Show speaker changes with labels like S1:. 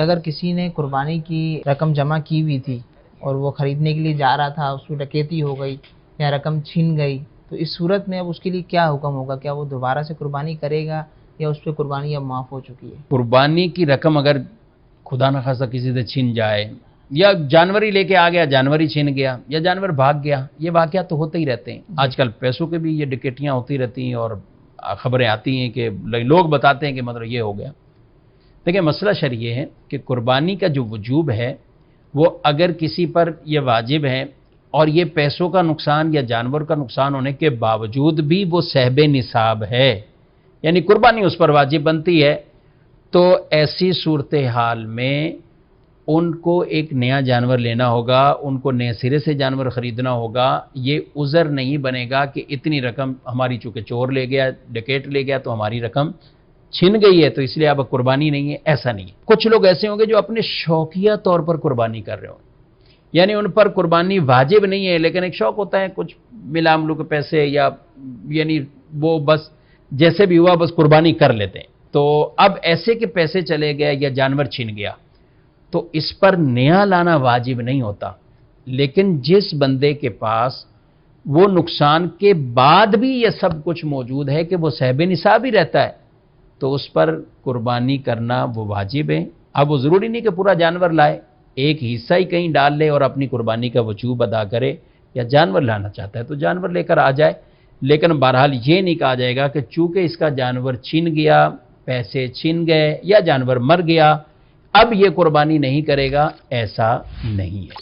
S1: اگر کسی نے قربانی کی رقم جمع کی ہوئی تھی اور وہ خریدنے کے لیے جا رہا تھا، اس کی ڈکیتی ہو گئی یا رقم چھن گئی، تو اس صورت میں اب اس کے لیے کیا حکم ہوگا؟ کیا وہ دوبارہ سے قربانی کرے گا یا اس پہ قربانی اب معاف ہو چکی ہے؟
S2: قربانی کی رقم اگر خدا نخواستہ کسی سے چھن جائے، یا جانور ہی لے کے آ گیا، جانور ہی چھن گیا، یا جانور بھاگ گیا، یہ واقعات تو ہوتے ہی رہتے ہیں۔ آج کل پیسوں کے بھی یہ ڈکیٹیاں ہوتی رہتی ہیں اور خبریں آتی ہیں کہ لوگ بتاتے ہیں کہ مطلب یہ ہو گیا۔ دیکھیں، مسئلہ شرعی یہ ہے کہ قربانی کا جو وجوب ہے وہ اگر کسی پر یہ واجب ہے اور یہ پیسوں کا نقصان یا جانور کا نقصان ہونے کے باوجود بھی وہ صاحب نصاب ہے، یعنی قربانی اس پر واجب بنتی ہے، تو ایسی صورتحال میں ان کو ایک نیا جانور لینا ہوگا، ان کو نئے سرے سے جانور خریدنا ہوگا۔ یہ عذر نہیں بنے گا کہ اتنی رقم ہماری چونکہ چور لے گیا، ڈکیٹ لے گیا تو ہماری رقم چھن گئی ہے تو اس لیے اب قربانی نہیں ہے، ایسا نہیں ہے۔ کچھ لوگ ایسے ہوں گے جو اپنے شوقیہ طور پر قربانی کر رہے ہوں، یعنی ان پر قربانی واجب نہیں ہے لیکن ایک شوق ہوتا ہے، کچھ ملا ملو کے پیسے، یا یعنی وہ بس جیسے بھی ہوا بس قربانی کر لیتے ہیں۔ تو اب ایسے کے پیسے چلے گئے یا جانور چھن گیا تو اس پر نیا لانا واجب نہیں ہوتا، لیکن جس بندے کے پاس وہ نقصان کے بعد بھی یہ سب کچھ موجود ہے کہ وہ صاحب نصاب ہی رہتا ہے تو اس پر قربانی کرنا وہ واجب ہے۔ اب وہ ضروری نہیں کہ پورا جانور لائے، ایک حصہ ہی کہیں ڈال لے اور اپنی قربانی کا وجوب ادا کرے، یا جانور لانا چاہتا ہے تو جانور لے کر آ جائے، لیکن بہرحال یہ نہیں کہا جائے گا کہ چونکہ اس کا جانور چھن گیا، پیسے چھن گئے یا جانور مر گیا اب یہ قربانی نہیں کرے گا، ایسا نہیں ہے۔